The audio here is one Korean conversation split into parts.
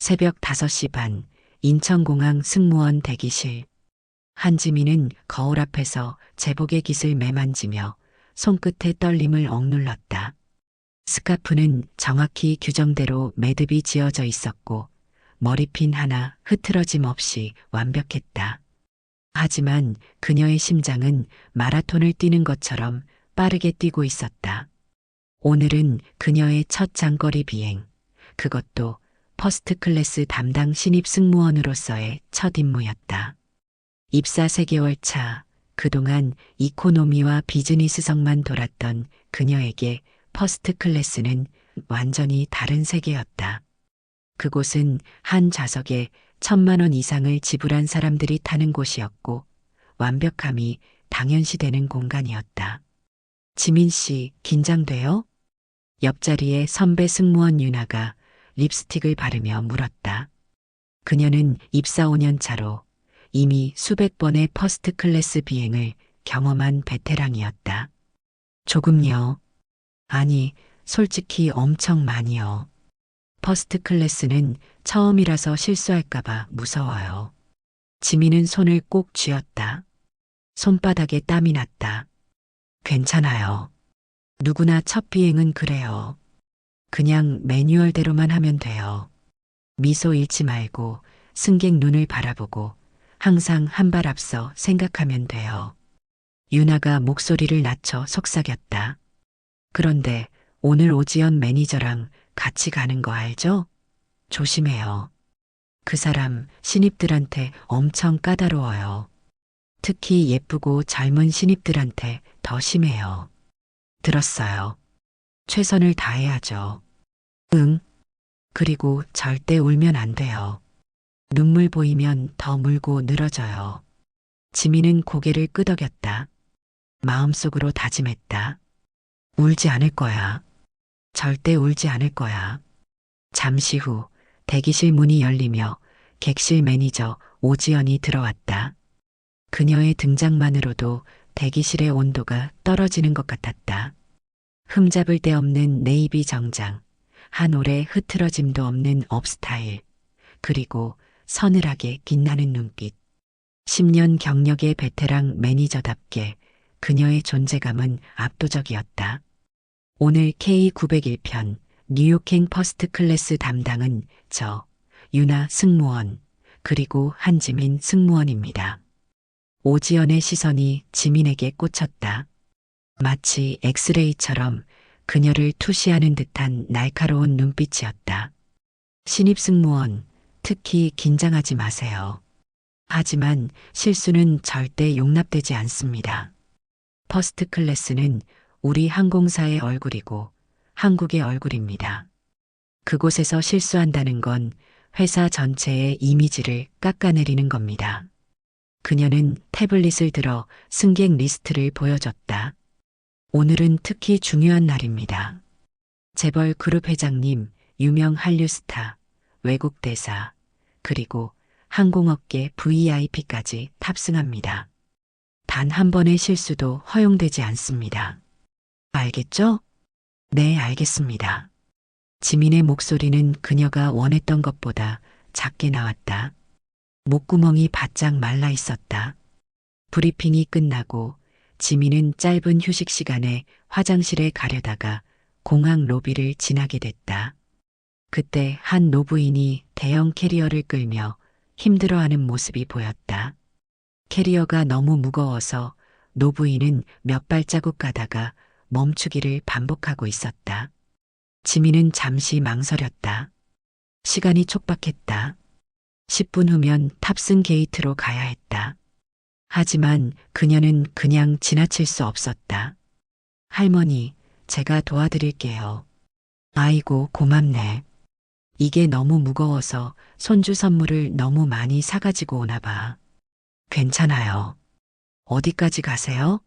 새벽 5시 반, 인천공항 승무원 대기실. 한지민은 거울 앞에서 제복의 깃을 매만지며 손끝에 떨림을 억눌렀다. 스카프는 정확히 규정대로 매듭이 지어져 있었고 머리핀 하나 흐트러짐 없이 완벽했다. 하지만 그녀의 심장은 마라톤을 뛰는 것처럼 빠르게 뛰고 있었다. 오늘은 그녀의 첫 장거리 비행, 그것도 퍼스트 클래스 담당 신입 승무원으로서의 첫 임무였다. 입사 3개월 차, 그동안 이코노미와 비즈니스석만 돌았던 그녀에게 퍼스트 클래스는 완전히 다른 세계였다. 그곳은 한 좌석에 1,000만 원 이상을 지불한 사람들이 타는 곳이었고 완벽함이 당연시되는 공간이었다. 지민 씨, 긴장돼요? 옆자리에 선배 승무원 유나가 립스틱을 바르며 물었다. 그녀는 입사 5년 차로 이미 수백 번의 퍼스트 클래스 비행을 경험한 베테랑이었다. 조금요. 아니, 솔직히 엄청 많이요. 퍼스트 클래스는 처음이라서 실수할까봐 무서워요. 지민은 손을 꼭 쥐었다. 손바닥에 땀이 났다. 괜찮아요. 누구나 첫 비행은 그래요. 그냥 매뉴얼대로만 하면 돼요. 미소 잃지 말고 승객 눈을 바라보고 항상 한 발 앞서 생각하면 돼요. 유나가 목소리를 낮춰 속삭였다. 그런데 오늘 오지연 매니저랑 같이 가는 거 알죠? 조심해요. 그 사람 신입들한테 엄청 까다로워요. 특히 예쁘고 젊은 신입들한테 더 심해요. 들었어요. 최선을 다해야죠. 응. 그리고 절대 울면 안 돼요. 눈물 보이면 더 물고 늘어져요. 지민은 고개를 끄덕였다. 마음속으로 다짐했다. 울지 않을 거야. 절대 울지 않을 거야. 잠시 후 대기실 문이 열리며 객실 매니저 오지연이 들어왔다. 그녀의 등장만으로도 대기실의 온도가 떨어지는 것 같았다. 흠잡을 데 없는 네이비 정장, 한 올의 흐트러짐도 없는 업스타일, 그리고 서늘하게 빛나는 눈빛. 10년 경력의 베테랑 매니저답게 그녀의 존재감은 압도적이었다. 오늘 K901편 뉴욕행 퍼스트 클래스 담당은 저 유나 승무원 그리고 한지민 승무원입니다. 오지연의 시선이 지민에게 꽂혔다. 마치 엑스레이처럼 그녀를 투시하는 듯한 날카로운 눈빛이었다. 신입 승무원, 특히 긴장하지 마세요. 하지만 실수는 절대 용납되지 않습니다. 퍼스트 클래스는 우리 항공사의 얼굴이고 한국의 얼굴입니다. 그곳에서 실수한다는 건 회사 전체의 이미지를 깎아내리는 겁니다. 그녀는 태블릿을 들어 승객 리스트를 보여줬다. 오늘은 특히 중요한 날입니다. 재벌 그룹 회장님, 유명 한류 스타, 외국 대사, 그리고 항공업계 VIP까지 탑승합니다. 단 한 번의 실수도 허용되지 않습니다. 알겠죠? 네, 알겠습니다. 지민의 목소리는 그녀가 원했던 것보다 작게 나왔다. 목구멍이 바짝 말라 있었다. 브리핑이 끝나고 지민은 짧은 휴식 시간에 화장실에 가려다가 공항 로비를 지나게 됐다. 그때 한 노부인이 대형 캐리어를 끌며 힘들어하는 모습이 보였다. 캐리어가 너무 무거워서 노부인은 몇 발자국 가다가 멈추기를 반복하고 있었다. 지민은 잠시 망설였다. 시간이 촉박했다. 10분 후면 탑승 게이트로 가야 했다. 하지만 그녀는 그냥 지나칠 수 없었다. 할머니, 제가 도와드릴게요. 아이고, 고맙네. 이게 너무 무거워서 손주 선물을 너무 많이 사가지고 오나 봐. 괜찮아요. 어디까지 가세요?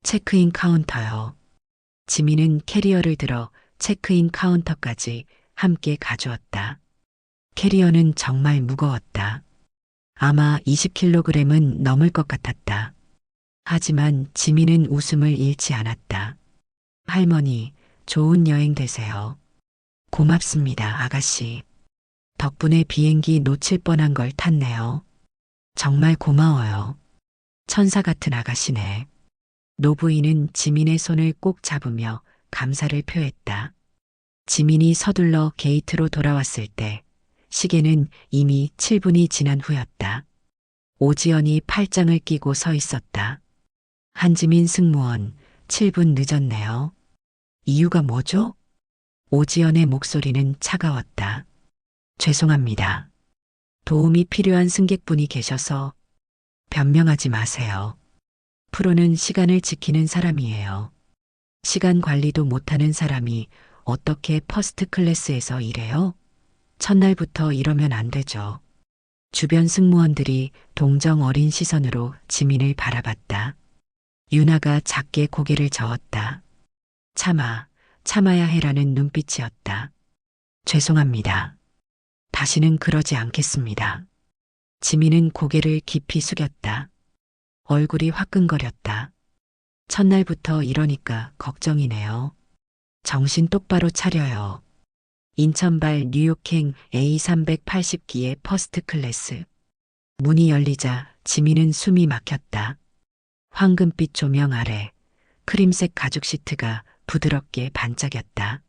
체크인 카운터요. 지민은 캐리어를 들어 체크인 카운터까지 함께 가주었다. 캐리어는 정말 무거웠다. 아마 20kg은 넘을 것 같았다. 하지만 지민은 웃음을 잃지 않았다. 할머니, 좋은 여행 되세요. 고맙습니다, 아가씨. 덕분에 비행기 놓칠 뻔한 걸 탔네요. 정말 고마워요. 천사 같은 아가씨네. 노부인은 지민의 손을 꼭 잡으며 감사를 표했다. 지민이 서둘러 게이트로 돌아왔을 때 시계는 이미 7분이 지난 후였다. 오지연이 팔짱을 끼고 서 있었다. 한지민 승무원, 7분 늦었네요. 이유가 뭐죠? 오지연의 목소리는 차가웠다. 죄송합니다. 도움이 필요한 승객분이 계셔서 변명하지 마세요. 프로는 시간을 지키는 사람이에요. 시간 관리도 못하는 사람이 어떻게 퍼스트 클래스에서 일해요? 첫날부터 이러면 안 되죠. 주변 승무원들이 동정 어린 시선으로 지민을 바라봤다. 유나가 작게 고개를 저었다. 참아야 해라는 눈빛이었다. 죄송합니다. 다시는 그러지 않겠습니다. 지민은 고개를 깊이 숙였다. 얼굴이 화끈거렸다. 첫날부터 이러니까 걱정이네요. 정신 똑바로 차려요. 인천발 뉴욕행 A380기의 퍼스트 클래스. 문이 열리자 지민은 숨이 막혔다. 황금빛 조명 아래 크림색 가죽 시트가 부드럽게 반짝였다.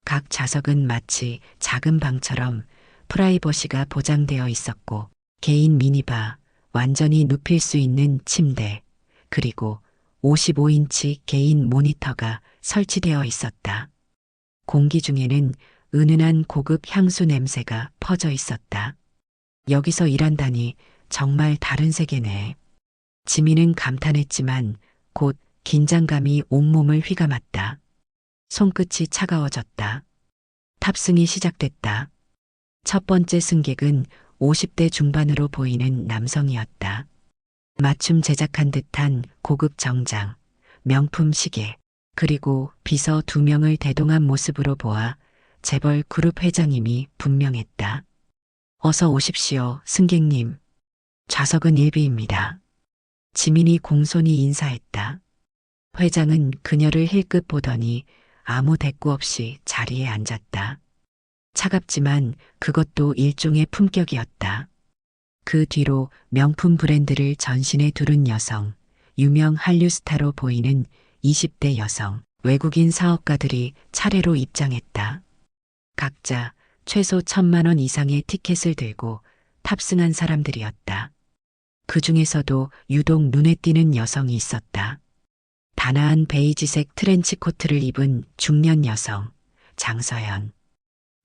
각 좌석은 마치 작은 방처럼 프라이버시가 보장되어 있었고 개인 미니바, 완전히 눕힐 수 있는 침대, 그리고 55인치 개인 모니터가 설치되어 있었다. 공기 중에는 은은한 고급 향수 냄새가 퍼져 있었다. 여기서 일한다니 정말 다른 세계네. 지민은 감탄했지만 곧 긴장감이 온몸을 휘감았다. 손끝이 차가워졌다. 탑승이 시작됐다. 첫 번째 승객은 50대 중반으로 보이는 남성이었다. 맞춤 제작한 듯한 고급 정장, 명품 시계, 그리고 비서 2명을 대동한 모습으로 보아 재벌 그룹 회장임이 분명했다. 어서 오십시오, 승객님. 좌석은 1비입니다. 지민이 공손히 인사했다. 회장은 그녀를 힐끗 보더니 아무 대꾸 없이 자리에 앉았다. 차갑지만 그것도 일종의 품격이었다. 그 뒤로 명품 브랜드를 전신에 두른 여성, 유명 한류 스타로 보이는 20대 여성, 외국인 사업가들이 차례로 입장했다. 각자 최소 1,000만 원 이상의 티켓을 들고 탑승한 사람들이었다. 그 중에서도 유독 눈에 띄는 여성이 있었다. 단아한 베이지색 트렌치 코트를 입은 중년 여성, 장서연.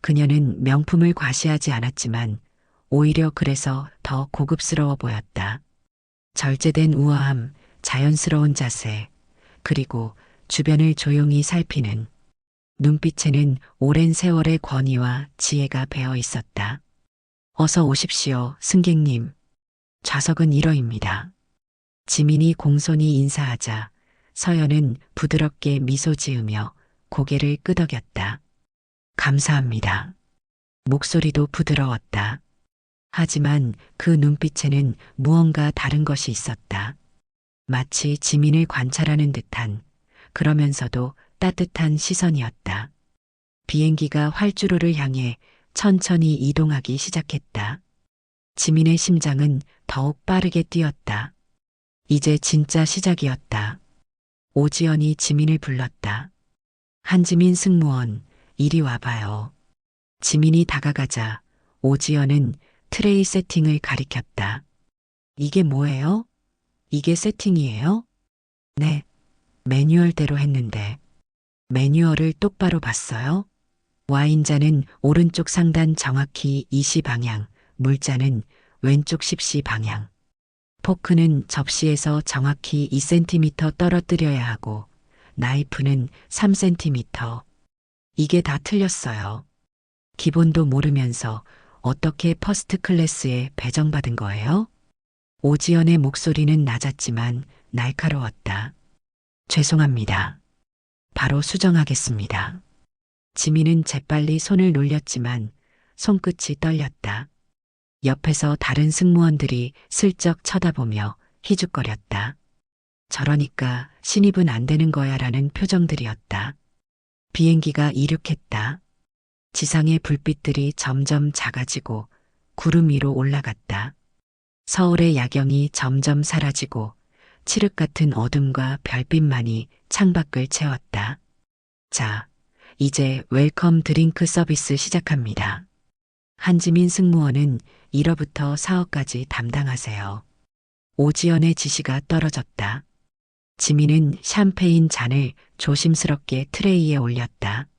그녀는 명품을 과시하지 않았지만 오히려 그래서 더 고급스러워 보였다. 절제된 우아함, 자연스러운 자세, 그리고 주변을 조용히 살피는 눈빛에는 오랜 세월의 권위와 지혜가 배어 있었다. 어서 오십시오, 승객님. 좌석은 1호입니다. 지민이 공손히 인사하자 서연은 부드럽게 미소 지으며 고개를 끄덕였다. 감사합니다. 목소리도 부드러웠다. 하지만 그 눈빛에는 무언가 다른 것이 있었다. 마치 지민을 관찰하는 듯한, 그러면서도 따뜻한 시선이었다. 비행기가 활주로를 향해 천천히 이동하기 시작했다. 지민의 심장은 더욱 빠르게 뛰었다. 이제 진짜 시작이었다. 오지연이 지민을 불렀다. 한지민 승무원, 이리 와봐요. 지민이 다가가자 오지연은 트레이 세팅을 가리켰다. 이게 뭐예요? 이게 세팅이에요? 네, 매뉴얼대로 했는데. 매뉴얼을 똑바로 봤어요? 와인잔은 오른쪽 상단 정확히 20방향, 물잔은 왼쪽 10시 방향. 포크는 접시에서 정확히 2cm 떨어뜨려야 하고 나이프는 3cm. 이게 다 틀렸어요. 기본도 모르면서 어떻게 퍼스트 클래스에 배정받은 거예요? 오지연의 목소리는 낮았지만 날카로웠다. 죄송합니다. 바로 수정하겠습니다. 지민은 재빨리 손을 놀렸지만 손끝이 떨렸다. 옆에서 다른 승무원들이 슬쩍 쳐다보며 희죽거렸다. 저러니까 신입은 안 되는 거야라는 표정들이었다. 비행기가 이륙했다. 지상의 불빛들이 점점 작아지고 구름 위로 올라갔다. 서울의 야경이 점점 사라지고 칠흑 같은 어둠과 별빛만이 창밖을 채웠다. 자, 이제 웰컴 드링크 서비스 시작합니다. 한지민 승무원은 1호부터 4호까지 담당하세요. 오지연의 지시가 떨어졌다. 지민은 샴페인 잔을 조심스럽게 트레이에 올렸다.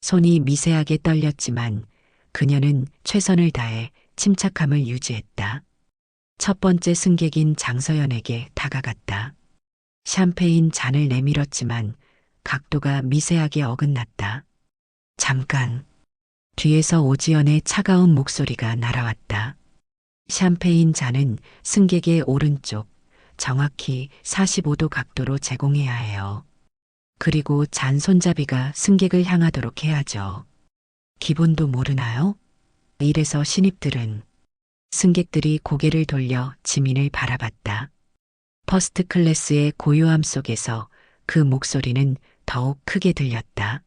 손이 미세하게 떨렸지만 그녀는 최선을 다해 침착함을 유지했다. 첫 번째 승객인 장서연에게 다가갔다. 샴페인 잔을 내밀었지만 각도가 미세하게 어긋났다. 잠깐. 뒤에서 오지연의 차가운 목소리가 날아왔다. 샴페인 잔은 승객의 오른쪽, 정확히 45도 각도로 제공해야 해요. 그리고 잔 손잡이가 승객을 향하도록 해야죠. 기본도 모르나요? 이래서 신입들은 승객들이 고개를 돌려 지민을 바라봤다. 퍼스트 클래스의 고요함 속에서 그 목소리는 더욱 크게 들렸다.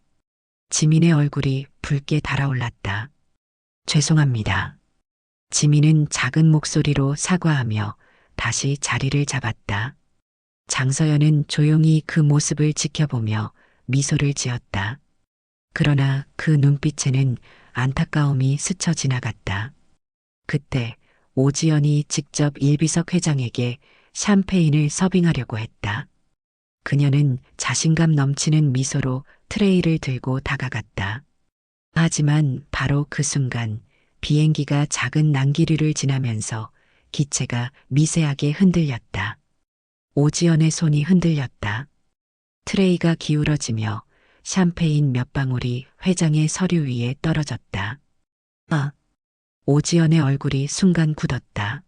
지민의 얼굴이 붉게 달아올랐다. 죄송합니다. 지민은 작은 목소리로 사과하며 다시 자리를 잡았다. 장서연은 조용히 그 모습을 지켜보며 미소를 지었다. 그러나 그 눈빛에는 안타까움이 스쳐 지나갔다. 그때 오지연이 직접 일비석 회장에게 샴페인을 서빙하려고 했다. 그녀는 자신감 넘치는 미소로 트레이를 들고 다가갔다. 하지만 바로 그 순간 비행기가 작은 난기류를 지나면서 기체가 미세하게 흔들렸다. 오지연의 손이 흔들렸다. 트레이가 기울어지며 샴페인 몇 방울이 회장의 서류 위에 떨어졌다. 아! 오지연의 얼굴이 순간 굳었다.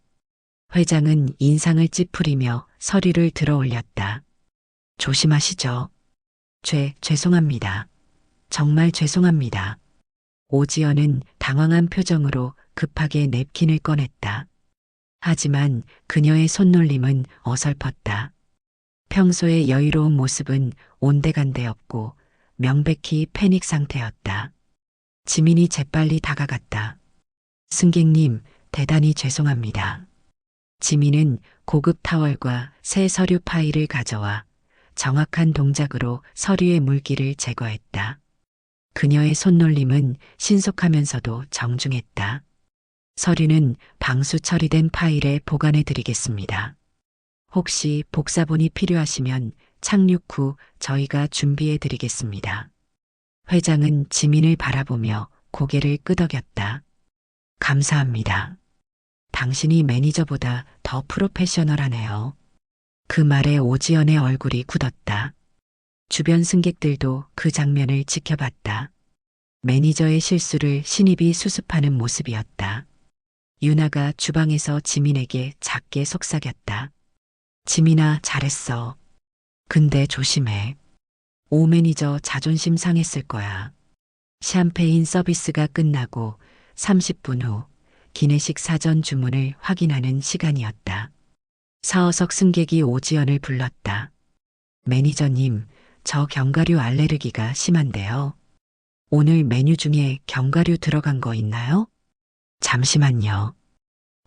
회장은 인상을 찌푸리며 서류를 들어 올렸다. 조심하시죠. 죄송합니다. 정말 죄송합니다. 오지연은 당황한 표정으로 급하게 냅킨을 꺼냈다. 하지만 그녀의 손놀림은 어설펐다. 평소의 여유로운 모습은 온데간데 없고 명백히 패닉 상태였다. 지민이 재빨리 다가갔다. 승객님, 대단히 죄송합니다. 지민은 고급 타월과 새 서류 파일을 가져와 정확한 동작으로 서류의 물기를 제거했다. 그녀의 손놀림은 신속하면서도 정중했다. 서류는 방수 처리된 파일에 보관해 드리겠습니다. 혹시 복사본이 필요하시면 착륙 후 저희가 준비해 드리겠습니다. 회장은 지민을 바라보며 고개를 끄덕였다. 감사합니다. 당신이 매니저보다 더 프로페셔널하네요. 그 말에 오지연의 얼굴이 굳었다. 주변 승객들도 그 장면을 지켜봤다. 매니저의 실수를 신입이 수습하는 모습이었다. 유나가 주방에서 지민에게 작게 속삭였다. 지민아, 잘했어. 근데 조심해. 오 매니저 자존심 상했을 거야. 샴페인 서비스가 끝나고 30분 후 기내식 사전 주문을 확인하는 시간이었다. 사어석 승객이 오지연을 불렀다. 매니저님, 저 견과류 알레르기가 심한데요. 오늘 메뉴 중에 견과류 들어간 거 있나요? 잠시만요.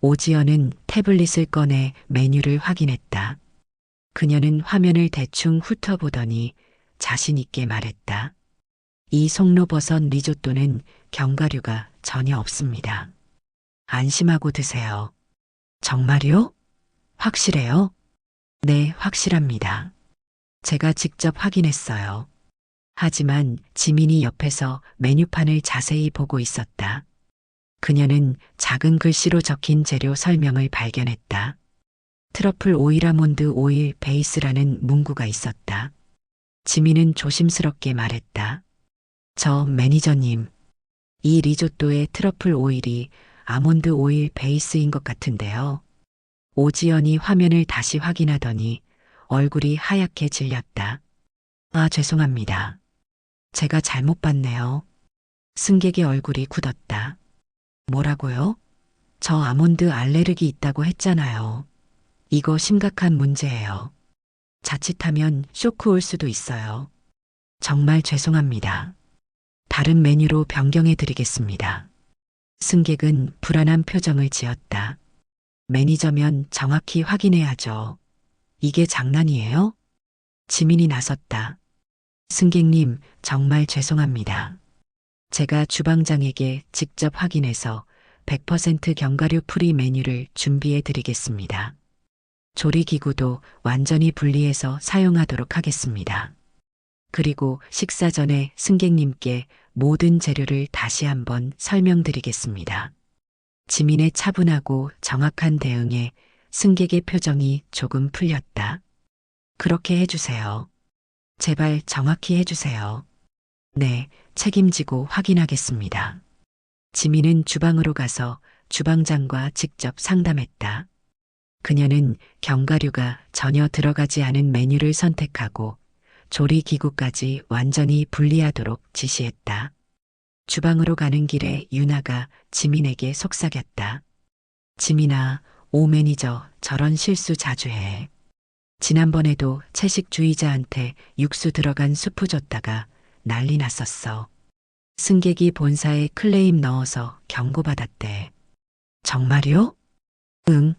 오지연은 태블릿을 꺼내 메뉴를 확인했다. 그녀는 화면을 대충 훑어보더니 자신 있게 말했다. 이 송로버섯 리조또는 견과류가 전혀 없습니다. 안심하고 드세요. 정말요? 확실해요? 네, 확실합니다. 제가 직접 확인했어요. 하지만 지민이 옆에서 메뉴판을 자세히 보고 있었다. 그녀는 작은 글씨로 적힌 재료 설명을 발견했다. 트러플 오일 아몬드 오일 베이스라는 문구가 있었다. 지민은 조심스럽게 말했다. 저 매니저님, 이 리조또의 트러플 오일이 아몬드 오일 베이스인 것 같은데요. 오지연이 화면을 다시 확인하더니 얼굴이 하얗게 질렸다. 아, 죄송합니다. 제가 잘못 봤네요. 승객의 얼굴이 굳었다. 뭐라고요? 저 아몬드 알레르기 있다고 했잖아요. 이거 심각한 문제예요. 자칫하면 쇼크 올 수도 있어요. 정말 죄송합니다. 다른 메뉴로 변경해 드리겠습니다. 승객은 불안한 표정을 지었다. 매니저면 정확히 확인해야죠. 이게 장난이에요? 지민이 나섰다. 승객님, 정말 죄송합니다. 제가 주방장에게 직접 확인해서 100% 견과류 프리 메뉴를 준비해 드리겠습니다. 조리기구도 완전히 분리해서 사용하도록 하겠습니다. 그리고 식사 전에 승객님께 모든 재료를 다시 한번 설명드리겠습니다. 지민의 차분하고 정확한 대응에 승객의 표정이 조금 풀렸다. 그렇게 해주세요. 제발 정확히 해주세요. 네, 책임지고 확인하겠습니다. 지민은 주방으로 가서 주방장과 직접 상담했다. 그녀는 견과류가 전혀 들어가지 않은 메뉴를 선택하고 조리기구까지 완전히 분리하도록 지시했다. 주방으로 가는 길에 유나가 지민에게 속삭였다. 지민아, 오 매니저 저런 실수 자주 해. 지난번에도 채식주의자한테 육수 들어간 수프 줬다가 난리 났었어. 승객이 본사에 클레임 넣어서 경고받았대. 정말요? 응.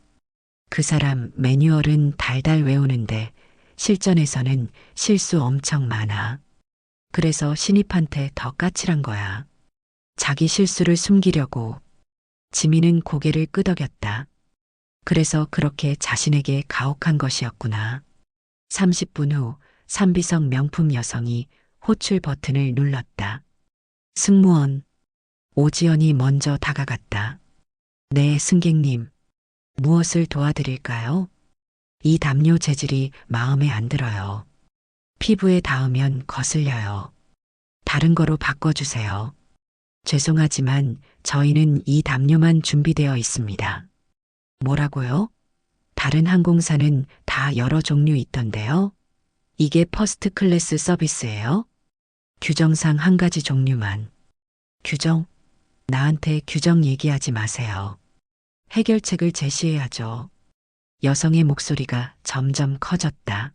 그 사람 매뉴얼은 달달 외우는데 실전에서는 실수 엄청 많아. 그래서 신입한테 더 까칠한 거야. 자기 실수를 숨기려고. 지민은 고개를 끄덕였다. 그래서 그렇게 자신에게 가혹한 것이었구나. 30분 후 삼비성 명품 여성이 호출 버튼을 눌렀다. 승무원. 오지연이 먼저 다가갔다. 네, 승객님. 무엇을 도와드릴까요? 이 담요 재질이 마음에 안 들어요. 피부에 닿으면 거슬려요. 다른 거로 바꿔주세요. 죄송하지만 저희는 이 담요만 준비되어 있습니다. 뭐라고요? 다른 항공사는 다 여러 종류 있던데요. 이게 퍼스트 클래스 서비스예요? 규정상 한 가지 종류만. 규정? 나한테 규정 얘기하지 마세요. 해결책을 제시해야죠. 여성의 목소리가 점점 커졌다.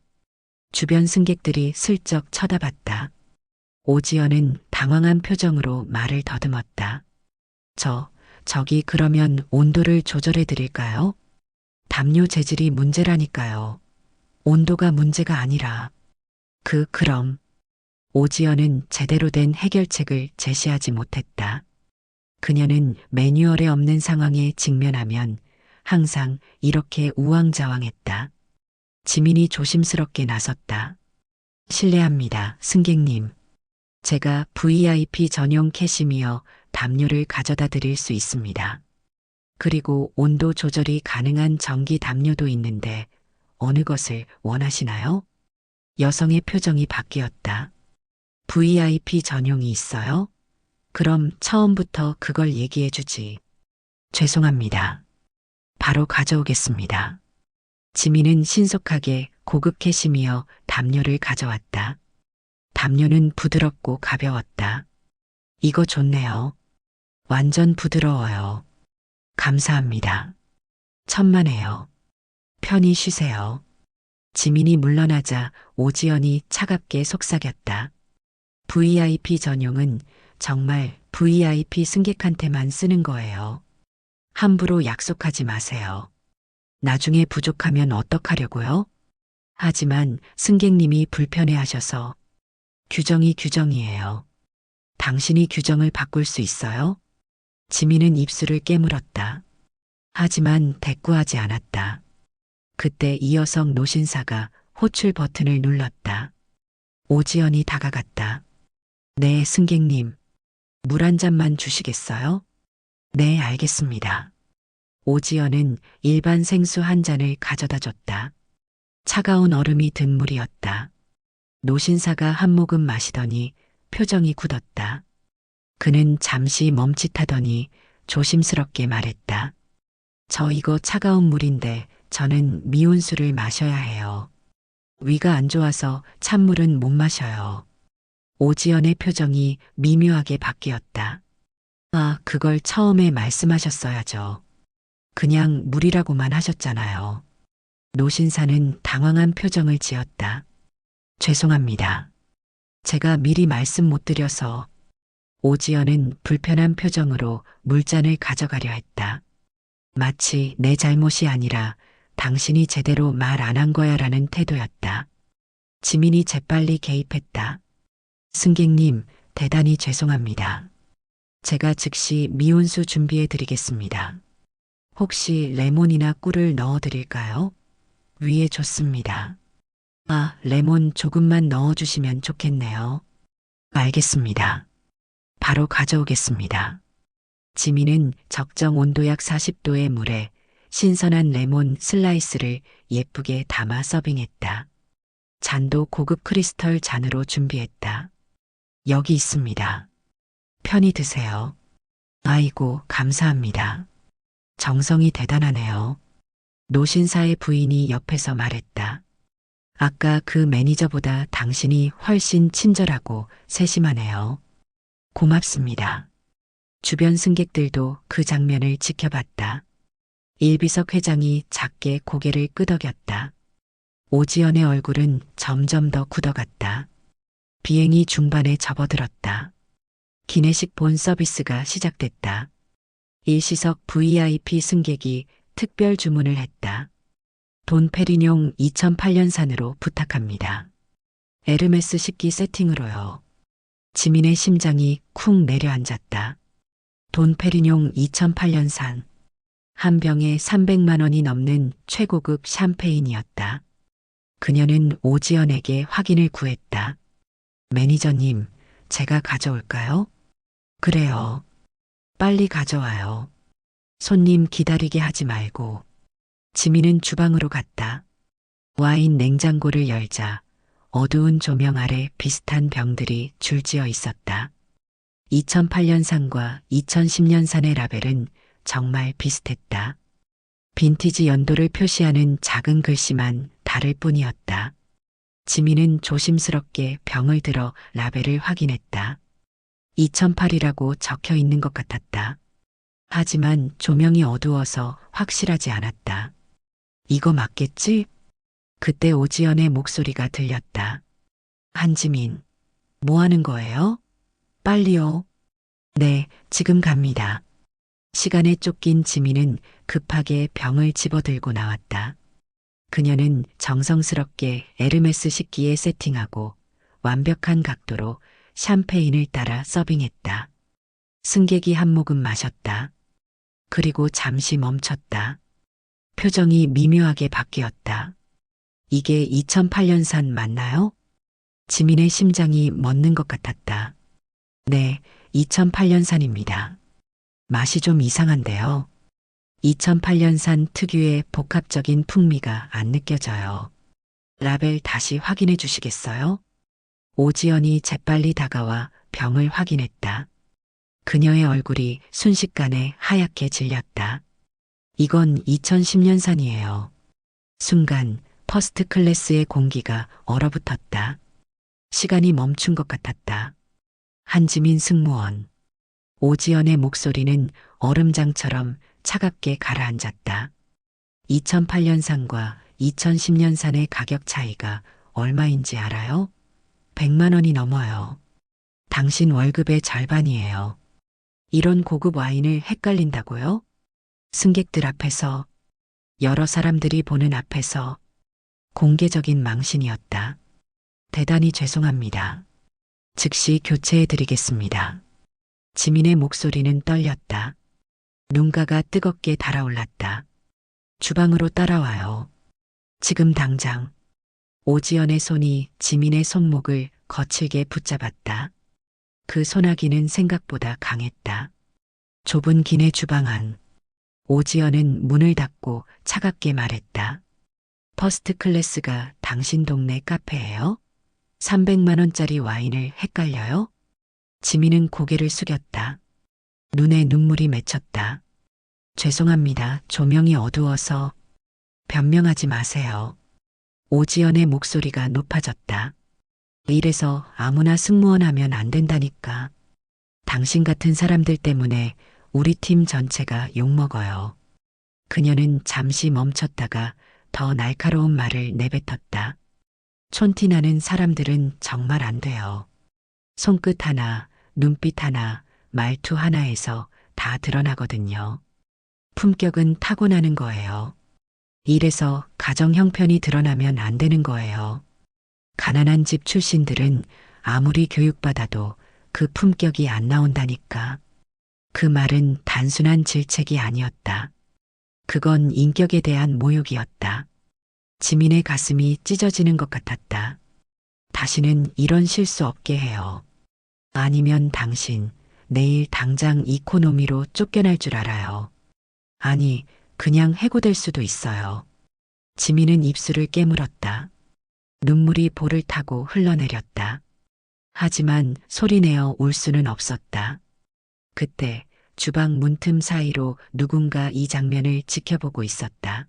주변 승객들이 슬쩍 쳐다봤다. 오지연은 당황한 표정으로 말을 더듬었다. 저기 그러면 온도를 조절해 드릴까요? 담요 재질이 문제라니까요. 온도가 문제가 아니라. 그럼. 오지연은 제대로 된 해결책을 제시하지 못했다. 그녀는 매뉴얼에 없는 상황에 직면하면 항상 이렇게 우왕좌왕했다. 지민이 조심스럽게 나섰다. 실례합니다, 승객님. 제가 VIP 전용 캐시미어 담요를 가져다 드릴 수 있습니다. 그리고 온도 조절이 가능한 전기 담요도 있는데 어느 것을 원하시나요? 여성의 표정이 바뀌었다. VIP 전용이 있어요? 그럼 처음부터 그걸 얘기해 주지. 죄송합니다. 바로 가져오겠습니다. 지민은 신속하게 고급 캐시미어 담요를 가져왔다. 담요는 부드럽고 가벼웠다. 이거 좋네요. 완전 부드러워요. 감사합니다. 천만에요. 편히 쉬세요. 지민이 물러나자 오지연이 차갑게 속삭였다. VIP 전용은 정말 VIP 승객한테만 쓰는 거예요. 함부로 약속하지 마세요. 나중에 부족하면 어떡하려고요? 하지만 승객님이 불편해하셔서. 규정이 규정이에요. 당신이 규정을 바꿀 수 있어요? 지민은 입술을 깨물었다. 하지만 대꾸하지 않았다. 그때 이 여성 노신사가 호출 버튼을 눌렀다. 오지연이 다가갔다. 네, 승객님. 물 한 잔만 주시겠어요? 네, 알겠습니다. 오지연은 일반 생수 한 잔을 가져다 줬다. 차가운 얼음이 든 물이었다. 노신사가 한 모금 마시더니 표정이 굳었다. 그는 잠시 멈칫하더니 조심스럽게 말했다. 저 이거 차가운 물인데 저는 미온수를 마셔야 해요. 위가 안 좋아서 찬물은 못 마셔요. 오지연의 표정이 미묘하게 바뀌었다. 아, 그걸 처음에 말씀하셨어야죠. 그냥 물이라고만 하셨잖아요. 노신사는 당황한 표정을 지었다. 죄송합니다. 제가 미리 말씀 못 드려서. 오지연은 불편한 표정으로 물잔을 가져가려 했다. 마치 내 잘못이 아니라 당신이 제대로 말 안 한 거야라는 태도였다. 지민이 재빨리 개입했다. 승객님, 대단히 죄송합니다. 제가 즉시 미온수 준비해 드리겠습니다. 혹시 레몬이나 꿀을 넣어 드릴까요? 위에 좋습니다. 아, 레몬 조금만 넣어 주시면 좋겠네요. 알겠습니다. 바로 가져오겠습니다. 지민은 적정 온도약 40도의 물에 신선한 레몬 슬라이스를 예쁘게 담아 서빙했다. 잔도 고급 크리스털 잔으로 준비했다. 여기 있습니다. 편히 드세요. 아이고, 감사합니다. 정성이 대단하네요. 노신사의 부인이 옆에서 말했다. 아까 그 매니저보다 당신이 훨씬 친절하고 세심하네요. 고맙습니다. 주변 승객들도 그 장면을 지켜봤다. 일비석 회장이 작게 고개를 끄덕였다. 오지연의 얼굴은 점점 더 굳어갔다. 비행이 중반에 접어들었다. 기내식 본 서비스가 시작됐다. 일시석 VIP 승객이 특별 주문을 했다. 돈 페리뇽 2008년산으로 부탁합니다. 에르메스 식기 세팅으로요. 지민의 심장이 쿵 내려앉았다. 돈 페리뇽 2008년산. 한 병에 300만 원이 넘는 최고급 샴페인이었다. 그녀는 오지연에게 확인을 구했다. 매니저님, 제가 가져올까요? 그래요. 빨리 가져와요. 손님 기다리게 하지 말고. 지민은 주방으로 갔다. 와인 냉장고를 열자 어두운 조명 아래 비슷한 병들이 줄지어 있었다. 2008년산과 2010년산의 라벨은 정말 비슷했다. 빈티지 연도를 표시하는 작은 글씨만 다를 뿐이었다. 지민은 조심스럽게 병을 들어 라벨을 확인했다. 2008이라고 적혀 있는 것 같았다. 하지만 조명이 어두워서 확실하지 않았다. 이거 맞겠지? 그때 오지연의 목소리가 들렸다. 한지민, 뭐 하는 거예요? 빨리요. 네, 지금 갑니다. 시간에 쫓긴 지민은 급하게 병을 집어들고 나왔다. 그녀는 정성스럽게 에르메스 식기에 세팅하고 완벽한 각도로 샴페인을 따라 서빙했다. 승객이 한 모금 마셨다. 그리고 잠시 멈췄다. 표정이 미묘하게 바뀌었다. 이게 2008년산 맞나요? 지민의 심장이 멎는 것 같았다. 네, 2008년산입니다. 맛이 좀 이상한데요. 2008년산 특유의 복합적인 풍미가 안 느껴져요. 라벨 다시 확인해 주시겠어요? 오지연이 재빨리 다가와 병을 확인했다. 그녀의 얼굴이 순식간에 하얗게 질렸다. 이건 2010년산이에요. 순간 퍼스트 클래스의 공기가 얼어붙었다. 시간이 멈춘 것 같았다. 한지민 승무원. 오지연의 목소리는 얼음장처럼 차갑게 가라앉았다. 2008년산과 2010년산의 가격 차이가 얼마인지 알아요? 100만 원이 넘어요. 당신 월급의 절반이에요. 이런 고급 와인을 헷갈린다고요? 승객들 앞에서, 여러 사람들이 보는 앞에서 공개적인 망신이었다. 대단히 죄송합니다. 즉시 교체해 드리겠습니다. 지민의 목소리는 떨렸다. 눈가가 뜨겁게 달아올랐다. 주방으로 따라와요. 지금 당장. 오지연의 손이 지민의 손목을 거칠게 붙잡았다. 그 소나기는 생각보다 강했다. 좁은 기내 주방 안. 오지연은 문을 닫고 차갑게 말했다. 퍼스트 클래스가 당신 동네 카페예요? 300만 원짜리 와인을 헷갈려요? 지민은 고개를 숙였다. 눈에 눈물이 맺혔다. 죄송합니다. 조명이 어두워서. 변명하지 마세요. 오지연의 목소리가 높아졌다. 이래서 아무나 승무원 하면 안 된다니까. 당신 같은 사람들 때문에 우리 팀 전체가 욕먹어요. 그녀는 잠시 멈췄다가 더 날카로운 말을 내뱉었다. 촌티나는 사람들은 정말 안 돼요. 손끝 하나, 눈빛 하나, 말투 하나에서 다 드러나거든요. 품격은 타고나는 거예요. 이래서 가정 형편이 드러나면 안 되는 거예요. 가난한 집 출신들은 아무리 교육받아도 그 품격이 안 나온다니까. 그 말은 단순한 질책이 아니었다. 그건 인격에 대한 모욕이었다. 지민의 가슴이 찢어지는 것 같았다. 다시는 이런 실수 없게 해요. 아니면 당신 내일 당장 이코노미로 쫓겨날 줄 알아요. 아니, 그냥 해고될 수도 있어요. 지민은 입술을 깨물었다. 눈물이 볼을 타고 흘러내렸다. 하지만 소리내어 울 수는 없었다. 그때 주방 문틈 사이로 누군가 이 장면을 지켜보고 있었다.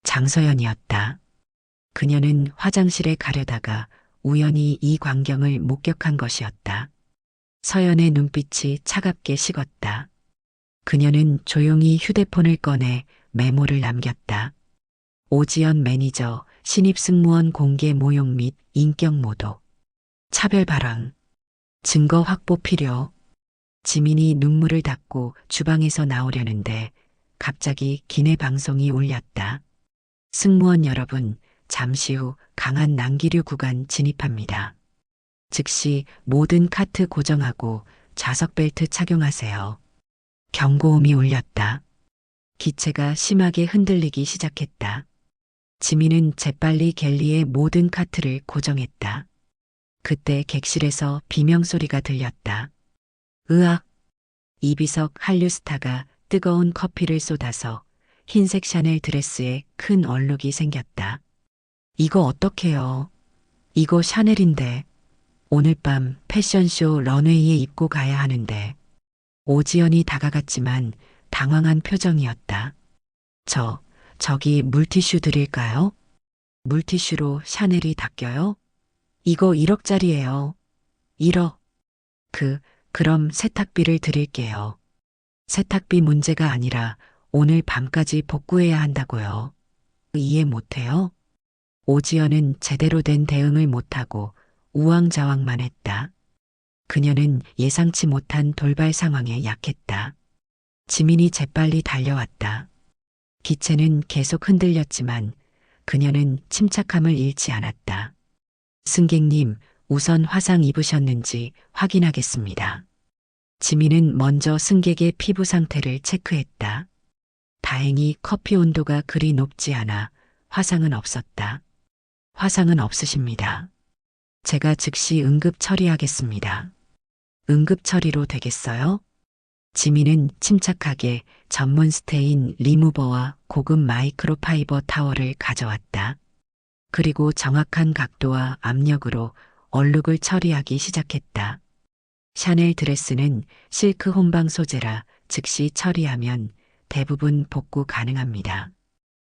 장서연이었다. 그녀는 화장실에 가려다가 우연히 이 광경을 목격한 것이었다. 서연의 눈빛이 차갑게 식었다. 그녀는 조용히 휴대폰을 꺼내 메모를 남겼다. 오지연 매니저, 신입 승무원 공개 모욕 및 인격 모독. 차별 발언. 증거 확보 필요. 지민이 눈물을 닦고 주방에서 나오려는데 갑자기 기내 방송이 울렸다. 승무원 여러분, 잠시 후 강한 난기류 구간 진입합니다. 즉시 모든 카트 고정하고 좌석 벨트 착용하세요. 경고음이 울렸다. 기체가 심하게 흔들리기 시작했다. 지민은 재빨리 갤리의 모든 카트를 고정했다. 그때 객실에서 비명소리가 들렸다. 으악! 이비석 한류스타가 뜨거운 커피를 쏟아서 흰색 샤넬 드레스에 큰 얼룩이 생겼다. 이거 어떡해요? 이거 샤넬인데. 오늘 밤 패션쇼 런웨이에 입고 가야 하는데. 오지연이 다가갔지만 당황한 표정이었다. 저기 물티슈 드릴까요? 물티슈로 샤넬이 닦여요? 이거 1억짜리예요. 1억. 그럼 세탁비를 드릴게요. 세탁비 문제가 아니라 오늘 밤까지 복구해야 한다고요. 이해 못해요? 오지연은 제대로 된 대응을 못하고 우왕좌왕만 했다. 그녀는 예상치 못한 돌발 상황에 약했다. 지민이 재빨리 달려왔다. 기체는 계속 흔들렸지만 그녀는 침착함을 잃지 않았다. 승객님, 우선 화상 입으셨는지 확인하겠습니다. 지민은 먼저 승객의 피부 상태를 체크했다. 다행히 커피 온도가 그리 높지 않아 화상은 없었다. 화상은 없으십니다. 제가 즉시 응급 처리하겠습니다. 응급 처리로 되겠어요? 지민은 침착하게 전문 스테인 리무버와 고급 마이크로파이버 타월을 가져왔다. 그리고 정확한 각도와 압력으로 얼룩을 처리하기 시작했다. 샤넬 드레스는 실크 혼방 소재라 즉시 처리하면 대부분 복구 가능합니다.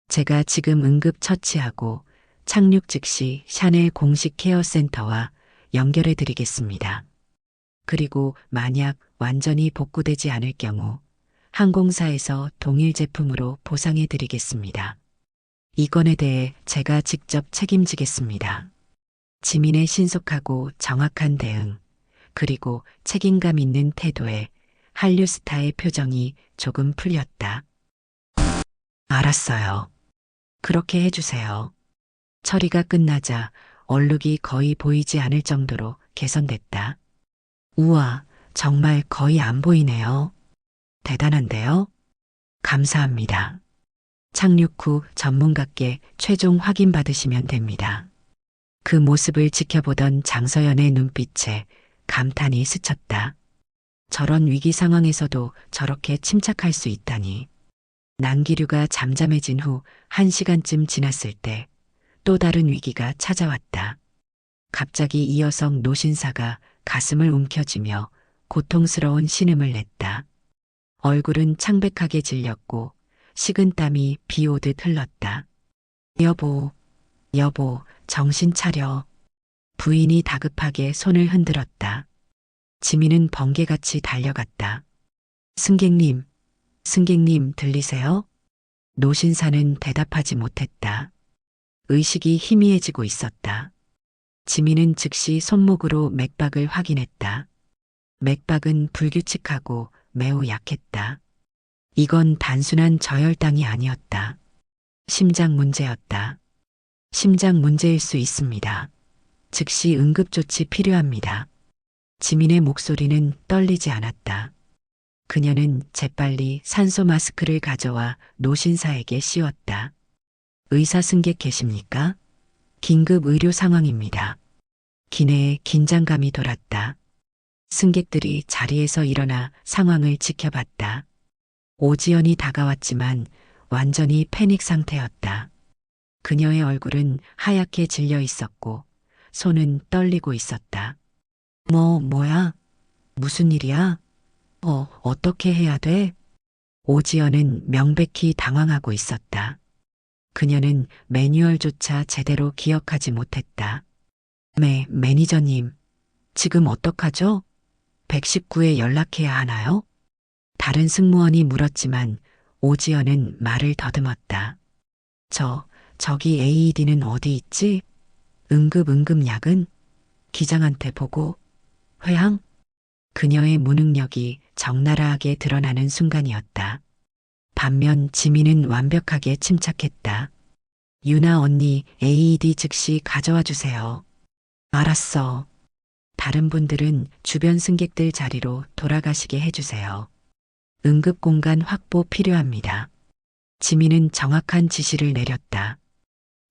제가 지금 응급 처치하고 착륙 즉시 샤넬 공식 케어센터와 연결해 드리겠습니다. 그리고 만약 완전히 복구되지 않을 경우 항공사에서 동일 제품으로 보상해 드리겠습니다. 이 건에 대해 제가 직접 책임지겠습니다. 지민의 신속하고 정확한 대응, 그리고 책임감 있는 태도에 한류스타의 표정이 조금 풀렸다. 알았어요. 그렇게 해주세요. 처리가 끝나자 얼룩이 거의 보이지 않을 정도로 개선됐다. 우와, 정말 거의 안 보이네요. 대단한데요? 감사합니다. 착륙 후 전문가께 최종 확인 받으시면 됩니다. 그 모습을 지켜보던 장서연의 눈빛에 감탄이 스쳤다. 저런 위기 상황에서도 저렇게 침착할 수 있다니. 난기류가 잠잠해진 후 1시간쯤 지났을 때 또 다른 위기가 찾아왔다. 갑자기 이 여성 노신사가 가슴을 움켜쥐며 고통스러운 신음을 냈다. 얼굴은 창백하게 질렸고 식은땀이 비 오듯 흘렀다. 여보, 정신 차려. 부인이 다급하게 손을 흔들었다. 지민은 번개같이 달려갔다. 승객님 들리세요? 노신사는 대답하지 못했다. 의식이 희미해지고 있었다. 지민은 즉시 손목으로 맥박을 확인했다. 맥박은 불규칙하고 매우 약했다. 이건 단순한 저혈당이 아니었다. 심장 문제였다. 심장 문제일 수 있습니다. 즉시 응급조치 필요합니다. 지민의 목소리는 떨리지 않았다. 그녀는 재빨리 산소 마스크를 가져와 노신사에게 씌웠다. 의사 승객 계십니까? 긴급 의료 상황입니다. 기내에 긴장감이 돌았다. 승객들이 자리에서 일어나 상황을 지켜봤다. 오지연이 다가왔지만 완전히 패닉 상태였다. 그녀의 얼굴은 하얗게 질려 있었고 손은 떨리고 있었다. 뭐야? 무슨 일이야? 어떻게 해야 돼? 오지연은 명백히 당황하고 있었다. 그녀는 매뉴얼조차 제대로 기억하지 못했다. 매니저님, 지금 어떡하죠? 119에 연락해야 하나요? 다른 승무원이 물었지만 오지연은 말을 더듬었다. 저기 AED는 어디 있지? 응급약은? 기장한테 보고. 회항? 그녀의 무능력이 적나라하게 드러나는 순간이었다. 반면 지민은 완벽하게 침착했다. 유나 언니 AED 즉시 가져와 주세요. 알았어. 다른 분들은 주변 승객들 자리로 돌아가시게 해주세요. 응급 공간 확보 필요합니다. 지민은 정확한 지시를 내렸다.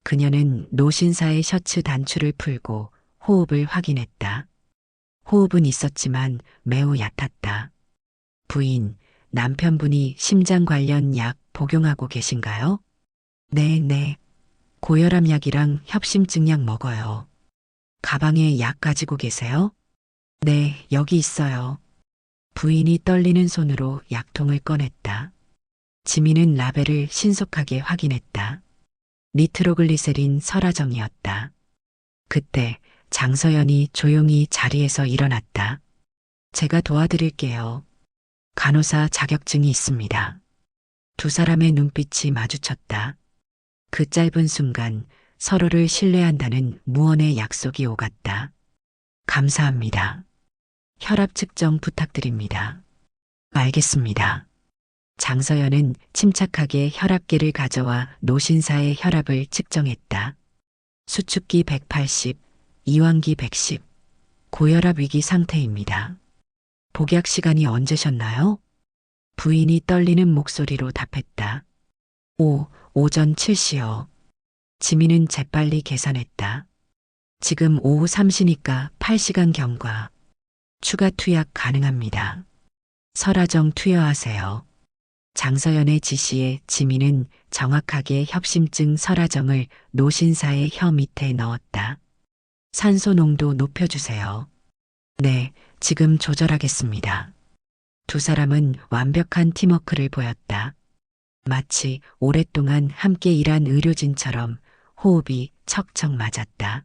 그녀는 노신사의 셔츠 단추를 풀고 호흡을 확인했다. 호흡은 있었지만 매우 얕았다. 부인, 남편분이 심장 관련 약 복용하고 계신가요? 네. 고혈압 약이랑 협심증 약 먹어요. 가방에 약 가지고 계세요? 네, 여기 있어요. 부인이 떨리는 손으로 약통을 꺼냈다. 지민은 라벨을 신속하게 확인했다. 니트로글리세린 설화정이었다. 그때 장서연이 조용히 자리에서 일어났다. 제가 도와드릴게요. 간호사 자격증이 있습니다. 두 사람의 눈빛이 마주쳤다. 그 짧은 순간 서로를 신뢰한다는 무언의 약속이 오갔다. 감사합니다. 혈압 측정 부탁드립니다. 알겠습니다. 장서연은 침착하게 혈압계를 가져와 노신사의 혈압을 측정했다. 수축기 180, 이완기 110, 고혈압 위기 상태입니다. 복약 시간이 언제셨나요? 부인이 떨리는 목소리로 답했다. 오전 7시요. 지민은 재빨리 계산했다. 지금 오후 3시니까 8시간 경과. 추가 투약 가능합니다. 설화정 투여하세요. 장서연의 지시에 지민은 정확하게 협심증 설화정을 노신사의 혀 밑에 넣었다. 산소 농도 높여주세요. 네, 지금 조절하겠습니다. 두 사람은 완벽한 팀워크를 보였다. 마치 오랫동안 함께 일한 의료진처럼 호흡이 척척 맞았다.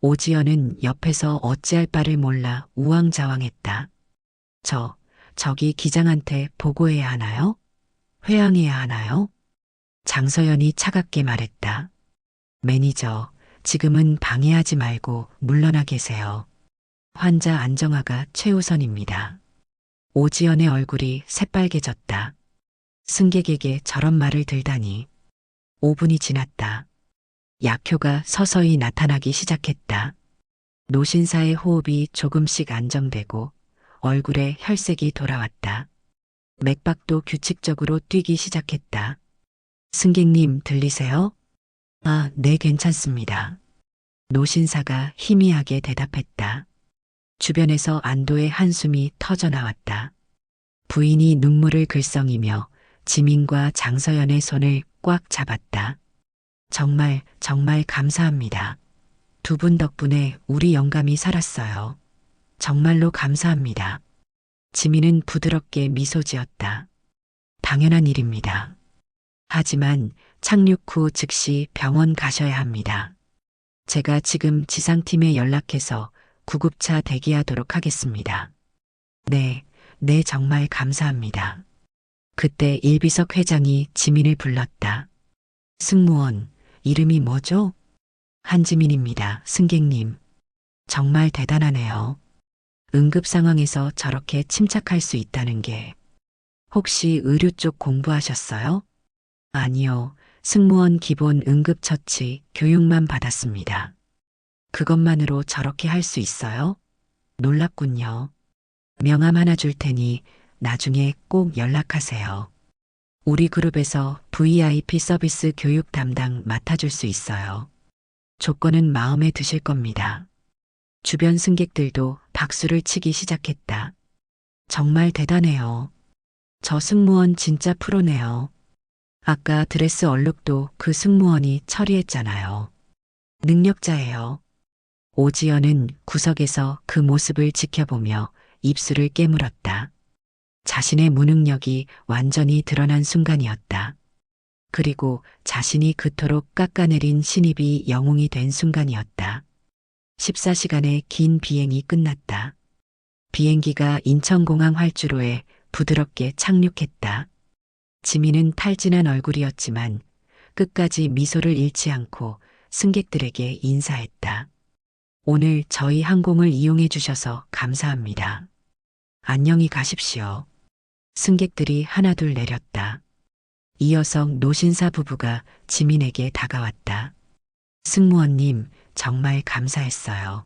오지연은 옆에서 어찌할 바를 몰라 우왕좌왕했다. 저기 기장한테 보고해야 하나요? 회항해야 하나요? 장서연이 차갑게 말했다. 매니저, 지금은 방해하지 말고 물러나 계세요. 환자 안정화가 최우선입니다. 오지연의 얼굴이 새빨개졌다. 승객에게 저런 말을 들다니. 5분이 지났다. 약효가 서서히 나타나기 시작했다. 노신사의 호흡이 조금씩 안정되고 얼굴에 혈색이 돌아왔다. 맥박도 규칙적으로 뛰기 시작했다. 승객님 들리세요? 네, 괜찮습니다. 노신사가 희미하게 대답했다. 주변에서 안도의 한숨이 터져나왔다. 부인이 눈물을 글썽이며 지민과 장서연의 손을 꽉 잡았다. 정말 감사합니다. 두 분 덕분에 우리 영감이 살았어요. 정말로 감사합니다. 지민은 부드럽게 미소 지었다. 당연한 일입니다. 하지만 착륙 후 즉시 병원 가셔야 합니다. 제가 지금 지상팀에 연락해서 구급차 대기하도록 하겠습니다. 네, 정말 감사합니다. 그때 일비석 회장이 지민을 불렀다. 승무원, 이름이 뭐죠? 한지민입니다, 승객님. 정말 대단하네요. 응급 상황에서 저렇게 침착할 수 있다는 게 혹시 의료 쪽 공부하셨어요? 아니요. 승무원 기본 응급처치 교육만 받았습니다. 그것만으로 저렇게 할 수 있어요? 놀랍군요. 명함 하나 줄 테니 나중에 꼭 연락하세요. 우리 그룹에서 VIP 서비스 교육 담당 맡아줄 수 있어요. 조건은 마음에 드실 겁니다. 주변 승객들도 박수를 치기 시작했다. 정말 대단해요. 저 승무원 진짜 프로네요. 아까 드레스 얼룩도 그 승무원이 처리했잖아요. 능력자예요. 오지연은 구석에서 그 모습을 지켜보며 입술을 깨물었다. 자신의 무능력이 완전히 드러난 순간이었다. 그리고 자신이 그토록 깎아내린 신입이 영웅이 된 순간이었다. 14시간의 긴 비행이 끝났다. 비행기가 인천공항 활주로에 부드럽게 착륙했다. 지민은 탈진한 얼굴이었지만 끝까지 미소를 잃지 않고 승객들에게 인사했다. 오늘 저희 항공을 이용해 주셔서 감사합니다. 안녕히 가십시오. 승객들이 하나둘 내렸다. 이여성 노신사 부부가 지민에게 다가왔다. 승무원님, 정말 감사했어요.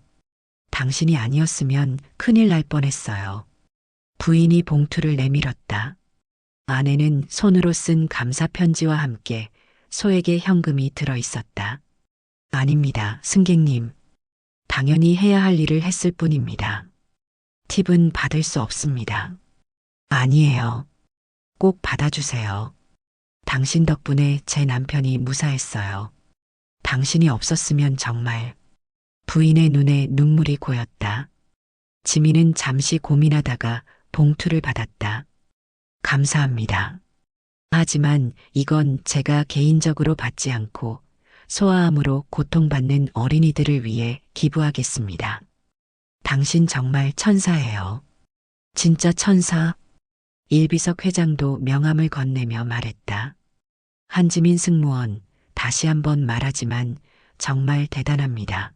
당신이 아니었으면 큰일 날 뻔했어요. 부인이 봉투를 내밀었다. 안에는 손으로 쓴 감사 편지와 함께 소액의 현금이 들어 있었다. 아닙니다, 승객님. 당연히 해야 할 일을 했을 뿐입니다. 팁은 받을 수 없습니다. 아니에요. 꼭 받아주세요. 당신 덕분에 제 남편이 무사했어요. 당신이 없었으면 정말. 부인의 눈에 눈물이 고였다. 지민은 잠시 고민하다가 봉투를 받았다. 감사합니다. 하지만 이건 제가 개인적으로 받지 않고 소아암으로 고통받는 어린이들을 위해 기부하겠습니다. 당신 정말 천사예요. 진짜 천사? 일비석 회장도 명함을 건네며 말했다. 한지민 승무원, 다시 한번 말하지만 정말 대단합니다.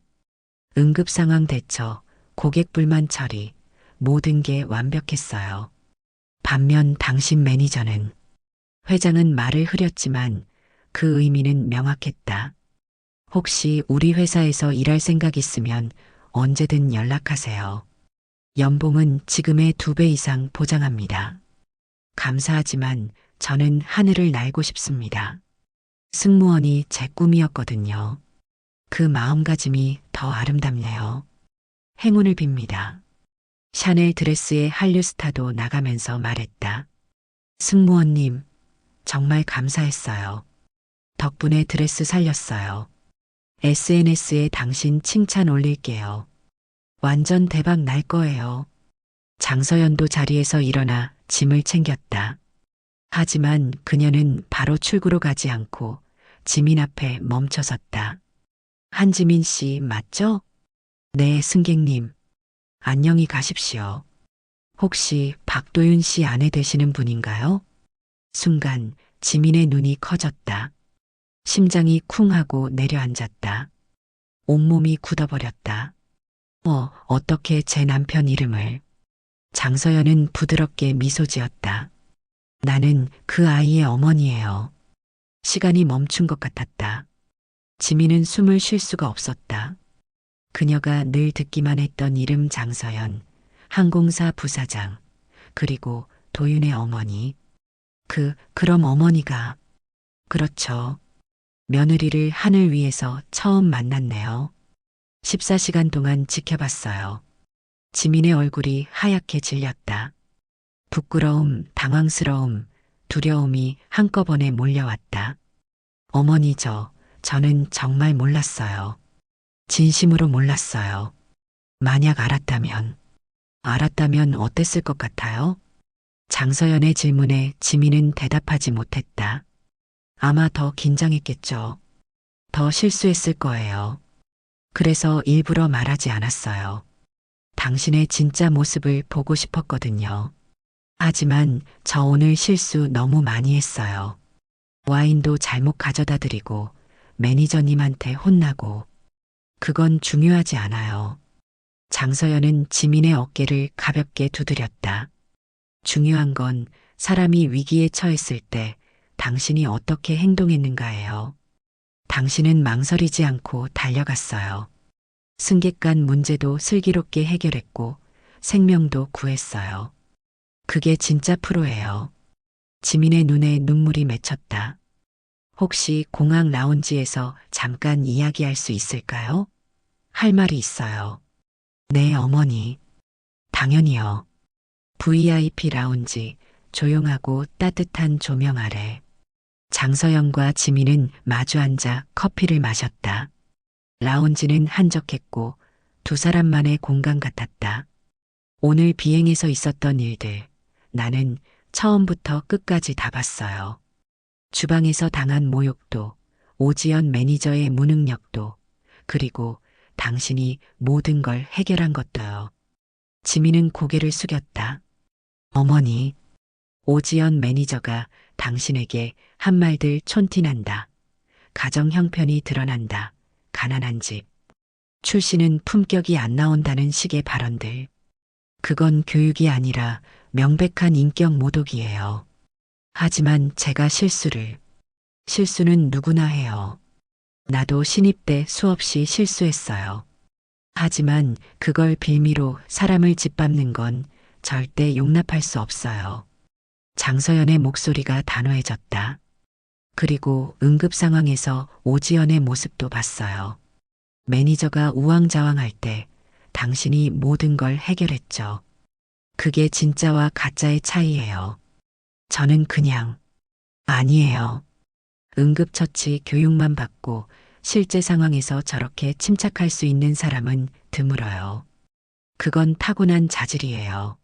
응급 상황 대처, 고객 불만 처리, 모든 게 완벽했어요. 반면 당신 매니저는, 회장은 말을 흐렸지만 그 의미는 명확했다. 혹시 우리 회사에서 일할 생각 있으면 언제든 연락하세요. 연봉은 지금의 2배 이상 보장합니다. 감사하지만 저는 하늘을 날고 싶습니다. 승무원이 제 꿈이었거든요. 그 마음가짐이 더 아름답네요. 행운을 빕니다. 샤넬 드레스의 한류 스타도 나가면서 말했다. 승무원님, 정말 감사했어요. 덕분에 드레스 살렸어요. SNS에 당신 칭찬 올릴게요. 완전 대박 날 거예요. 장서연도 자리에서 일어나 짐을 챙겼다. 하지만 그녀는 바로 출구로 가지 않고 지민 앞에 멈춰섰다. 한지민 씨 맞죠? 네, 승객님. 안녕히 가십시오. 혹시 박도윤 씨 아내 되시는 분인가요? 순간 지민의 눈이 커졌다. 심장이 쿵 하고 내려앉았다. 온몸이 굳어버렸다. 어떻게 제 남편 이름을. 장서연은 부드럽게 미소 지었다. 나는 그 아이의 어머니예요. 시간이 멈춘 것 같았다. 지민은 숨을 쉴 수가 없었다. 그녀가 늘 듣기만 했던 이름 장서연, 항공사 부사장, 그리고 도윤의 어머니. 그럼 어머니가. 그렇죠. 며느리를 하늘 위에서 처음 만났네요. 14시간 동안 지켜봤어요. 지민의 얼굴이 하얗게 질렸다. 부끄러움, 당황스러움, 두려움이 한꺼번에 몰려왔다. 어머니 저는 정말 몰랐어요. 진심으로 몰랐어요. 만약 알았다면 어땠을 것 같아요? 장서연의 질문에 지민은 대답하지 못했다. 아마 더 긴장했겠죠. 더 실수했을 거예요. 그래서 일부러 말하지 않았어요. 당신의 진짜 모습을 보고 싶었거든요. 하지만 저 오늘 실수 너무 많이 했어요. 와인도 잘못 가져다 드리고 매니저님한테 혼나고. 그건 중요하지 않아요. 장서연은 지민의 어깨를 가볍게 두드렸다. 중요한 건 사람이 위기에 처했을 때 당신이 어떻게 행동했는가예요. 당신은 망설이지 않고 달려갔어요. 승객 간 문제도 슬기롭게 해결했고 생명도 구했어요. 그게 진짜 프로예요. 지민의 눈에 눈물이 맺혔다. 혹시 공항 라운지에서 잠깐 이야기할 수 있을까요? 할 말이 있어요. 네, 어머니. 당연히요. VIP 라운지, 조용하고 따뜻한 조명 아래. 장서영과 지민은 마주 앉아 커피를 마셨다. 라운지는 한적했고 두 사람만의 공간 같았다. 오늘 비행에서 있었던 일들, 나는 처음부터 끝까지 다 봤어요. 주방에서 당한 모욕도, 오지연 매니저의 무능력도, 그리고 당신이 모든 걸 해결한 것도요. 지민은 고개를 숙였다. 어머니, 오지연 매니저가 당신에게 한 말들 촌티난다. 가정 형편이 드러난다. 가난한 집. 출신은 품격이 안 나온다는 식의 발언들. 그건 교육이 아니라 명백한 인격 모독이에요. 하지만 제가 실수는 누구나 해요. 나도 신입 때 수없이 실수했어요. 하지만 그걸 빌미로 사람을 짓밟는 건 절대 용납할 수 없어요. 장서연의 목소리가 단호해졌다. 그리고 응급 상황에서 오지연의 모습도 봤어요. 매니저가 우왕좌왕할 때 당신이 모든 걸 해결했죠. 그게 진짜와 가짜의 차이예요. 저는 그냥 아니에요. 응급처치 교육만 받고 실제 상황에서 저렇게 침착할 수 있는 사람은 드물어요. 그건 타고난 자질이에요.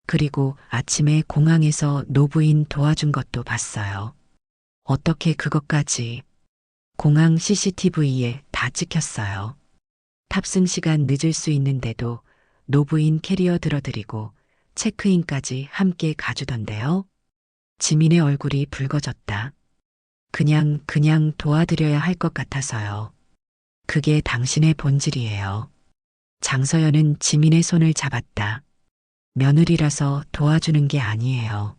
그리고 아침에 공항에서 노부인 도와준 것도 봤어요. 어떻게 그것까지 공항 CCTV에 다 찍혔어요. 탑승 시간 늦을 수 있는데도 노부인 캐리어 들어드리고 체크인까지 함께 가주던데요. 지민의 얼굴이 붉어졌다. 그냥 도와드려야 할 것 같아서요. 그게 당신의 본질이에요. 장서연은 지민의 손을 잡았다. 며느리라서 도와주는 게 아니에요.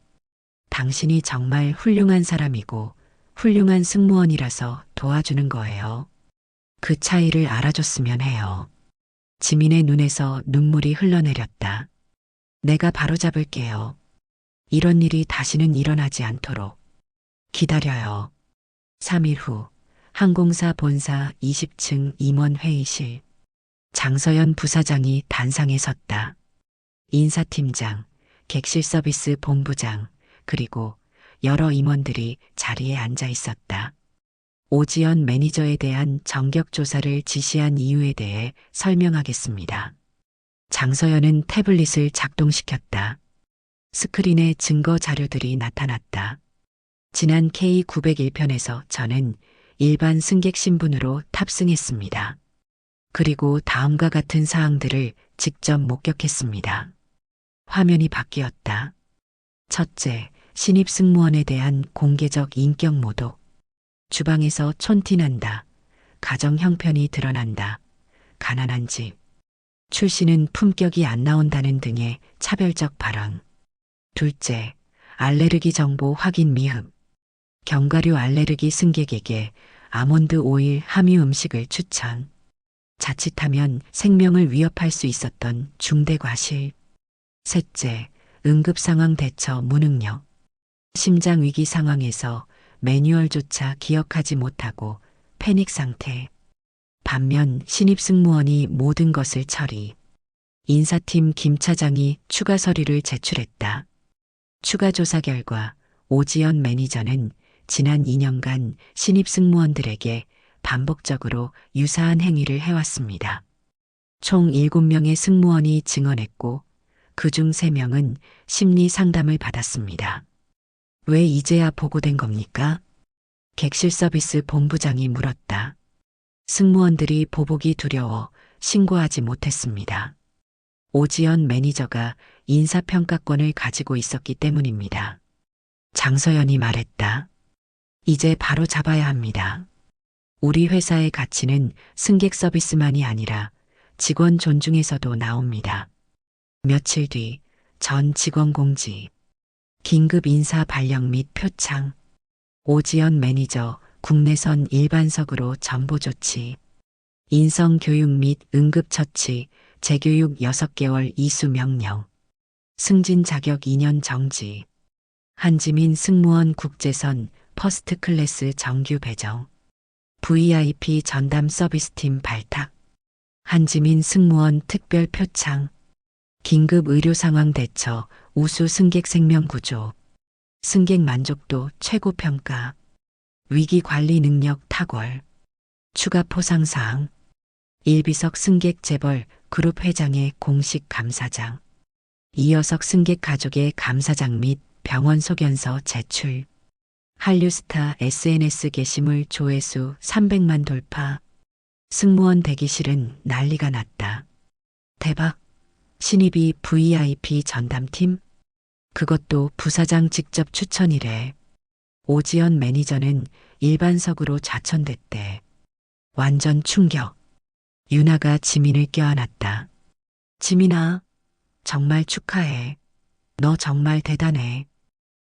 당신이 정말 훌륭한 사람이고 훌륭한 승무원이라서 도와주는 거예요. 그 차이를 알아줬으면 해요. 지민의 눈에서 눈물이 흘러내렸다. 내가 바로잡을게요. 이런 일이 다시는 일어나지 않도록. 기다려요. 3일 후 항공사 본사 20층 임원 회의실. 장서연 부사장이 단상에 섰다. 인사팀장, 객실 서비스 본부장, 그리고 여러 임원들이 자리에 앉아 있었다. 오지연 매니저에 대한 전격 조사를 지시한 이유에 대해 설명하겠습니다. 장서연은 태블릿을 작동시켰다. 스크린에 증거 자료들이 나타났다. 지난 K901편에서 저는 일반 승객 신분으로 탑승했습니다. 그리고 다음과 같은 사항들을 직접 목격했습니다. 화면이 바뀌었다. 첫째, 신입 승무원에 대한 공개적 인격 모독. 주방에서 촌티난다. 가정 형편이 드러난다. 가난한 집. 출신은 품격이 안 나온다는 등의 차별적 발언. 둘째, 알레르기 정보 확인 미흡. 견과류 알레르기 승객에게 아몬드 오일 함유 음식을 추천. 자칫하면 생명을 위협할 수 있었던 중대 과실. 셋째, 응급 상황 대처 무능력. 심장 위기 상황에서 매뉴얼조차 기억하지 못하고 패닉 상태. 반면 신입 승무원이 모든 것을 처리. 인사팀 김 차장이 추가 서류를 제출했다. 추가 조사 결과 오지연 매니저는 지난 2년간 신입 승무원들에게 반복적으로 유사한 행위를 해왔습니다. 총 7명의 승무원이 증언했고 그중 3명은 심리 상담을 받았습니다. 왜 이제야 보고된 겁니까? 객실 서비스 본부장이 물었다. 승무원들이 보복이 두려워 신고하지 못했습니다. 오지연 매니저가 인사평가권을 가지고 있었기 때문입니다. 장서연이 말했다. 이제 바로 잡아야 합니다. 우리 회사의 가치는 승객 서비스만이 아니라 직원 존중에서도 나옵니다. 며칠 뒤 전 직원 공지. 긴급 인사 발령 및 표창. 오지연 매니저 국내선 일반석으로 전보 조치. 인성 교육 및 응급처치, 재교육 6개월 이수 명령. 승진 자격 2년 정지. 한지민 승무원 국제선 퍼스트 클래스 정규 배정. VIP 전담 서비스팀 발탁. 한지민 승무원 특별 표창. 긴급 의료 상황 대처, 우수 승객 생명 구조. 승객 만족도 최고 평가. 위기 관리 능력 탁월. 추가 포상사항. 일비석 승객 재벌 그룹 회장의 공식 감사장. 이여석 승객 가족의 감사장 및 병원 소견서 제출. 한류스타 SNS 게시물 조회수 300만 돌파. 승무원 대기실은 난리가 났다. 대박. 신입이 VIP 전담팀? 그것도 부사장 직접 추천이래. 오지연 매니저는 일반석으로 좌천됐대. 완전 충격. 유나가 지민을 껴안았다. 지민아, 정말 축하해. 너 정말 대단해.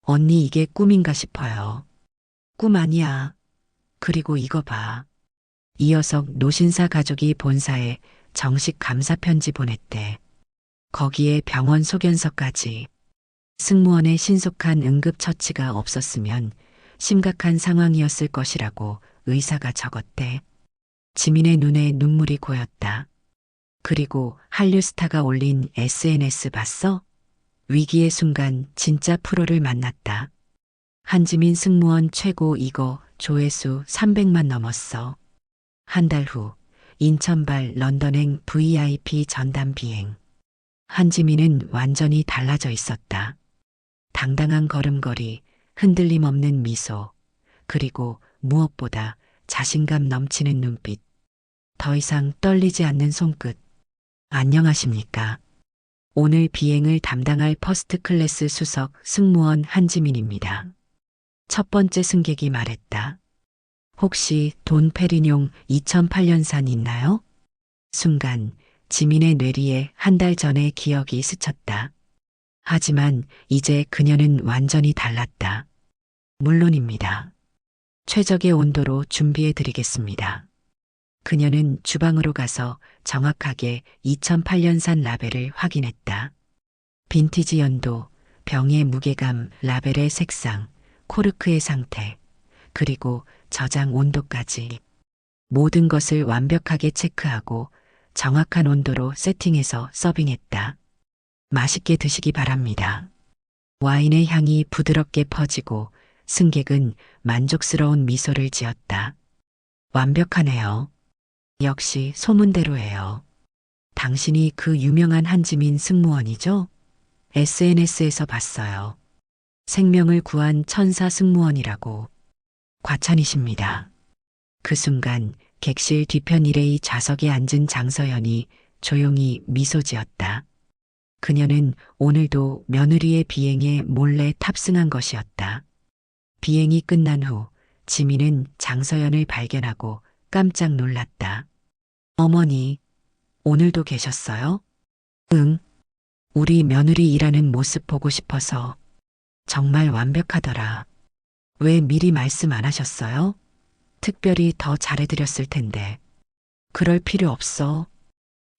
언니 이게 꿈인가 싶어요. 꿈 아니야. 그리고 이거 봐. 이여석 노신사 가족이 본사에 정식 감사 편지 보냈대. 거기에 병원 소견서까지. 승무원의 신속한 응급처치가 없었으면 심각한 상황이었을 것이라고 의사가 적었대. 지민의 눈에 눈물이 고였다. 그리고 한류스타가 올린 SNS 봤어? 위기의 순간 진짜 프로를 만났다. 한지민 승무원 최고 이거 조회수 300만 넘었어. 한 달 후 인천발 런던행 VIP 전담 비행. 한지민은 완전히 달라져 있었다. 당당한 걸음걸이, 흔들림 없는 미소, 그리고 무엇보다 자신감 넘치는 눈빛. 더 이상 떨리지 않는 손끝. 안녕하십니까. 오늘 비행을 담당할 퍼스트 클래스 수석 승무원 한지민입니다. 첫 번째 승객이 말했다. 혹시 돈 페리뇽 2008년산 있나요? 순간 지민의 뇌리에 한 달 전의 기억이 스쳤다. 하지만 이제 그녀는 완전히 달랐다. 물론입니다. 최적의 온도로 준비해 드리겠습니다. 그녀는 주방으로 가서 정확하게 2008년산 라벨을 확인했다. 빈티지 연도, 병의 무게감, 라벨의 색상, 코르크의 상태, 그리고 저장 온도까지. 모든 것을 완벽하게 체크하고 정확한 온도로 세팅해서 서빙했다. 맛있게 드시기 바랍니다. 와인의 향이 부드럽게 퍼지고 승객은 만족스러운 미소를 지었다. 완벽하네요. 역시 소문대로예요. 당신이 그 유명한 한지민 승무원이죠? SNS에서 봤어요. 생명을 구한 천사 승무원이라고. 과찬이십니다. 그 순간 객실 뒤편 일레이 좌석에 앉은 장서연이 조용히 미소 지었다. 그녀는 오늘도 며느리의 비행에 몰래 탑승한 것이었다. 비행이 끝난 후 지민은 장서연을 발견하고 깜짝 놀랐다. 어머니, 오늘도 계셨어요? 응. 우리 며느리 일하는 모습 보고 싶어서. 정말 완벽하더라. 왜 미리 말씀 안 하셨어요? 특별히 더 잘해드렸을 텐데. 그럴 필요 없어.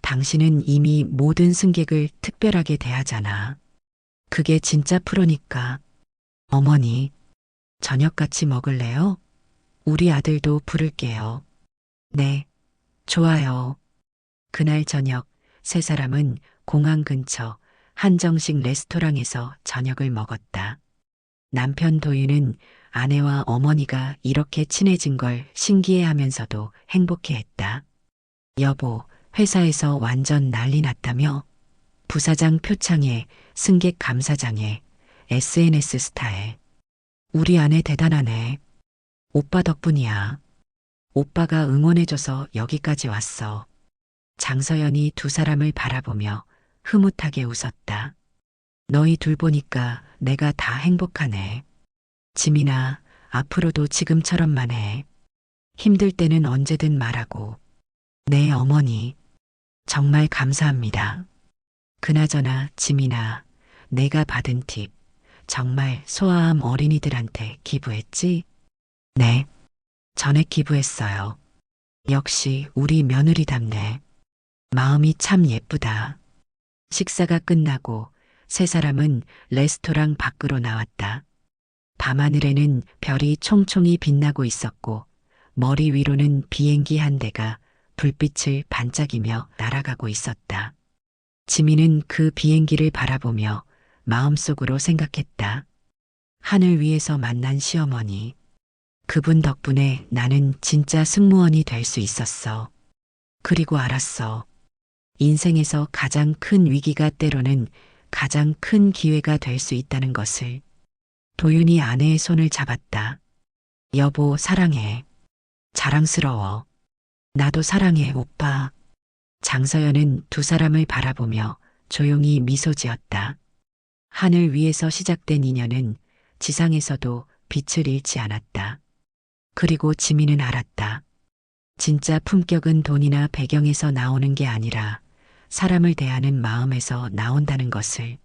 당신은 이미 모든 승객을 특별하게 대하잖아. 그게 진짜 프로니까. 어머니, 저녁 같이 먹을래요? 우리 아들도 부를게요. 네, 좋아요. 그날 저녁 세 사람은 공항 근처 한정식 레스토랑에서 저녁을 먹었다. 남편 도윤은 아내와 어머니가 이렇게 친해진 걸 신기해하면서도 행복해했다. 여보, 회사에서 완전 난리 났다며? 부사장 표창에, 승객 감사장에, SNS 스타에. 우리 아내 대단하네. 오빠 덕분이야. 오빠가 응원해줘서 여기까지 왔어. 장서연이 두 사람을 바라보며 흐뭇하게 웃었다. 너희 둘 보니까 내가 다 행복하네. 지민아, 앞으로도 지금처럼만 해. 힘들 때는 언제든 말하고. 네, 어머니. 정말 감사합니다. 그나저나 지민아, 내가 받은 팁 정말 소아암 어린이들한테 기부했지? 네, 전액 기부했어요. 역시 우리 며느리답네. 마음이 참 예쁘다. 식사가 끝나고 세 사람은 레스토랑 밖으로 나왔다. 밤하늘에는 별이 총총히 빛나고 있었고 머리 위로는 비행기 한 대가 불빛을 반짝이며 날아가고 있었다. 지민은 그 비행기를 바라보며 마음속으로 생각했다. 하늘 위에서 만난 시어머니. 그분 덕분에 나는 진짜 승무원이 될 수 있었어. 그리고 알았어. 인생에서 가장 큰 위기가 때로는 가장 큰 기회가 될 수 있다는 것을. 도윤이 아내의 손을 잡았다. 여보, 사랑해. 자랑스러워. 나도 사랑해, 오빠. 장서연은 두 사람을 바라보며 조용히 미소 지었다. 하늘 위에서 시작된 인연은 지상에서도 빛을 잃지 않았다. 그리고 지민은 알았다. 진짜 품격은 돈이나 배경에서 나오는 게 아니라 사람을 대하는 마음에서 나온다는 것을.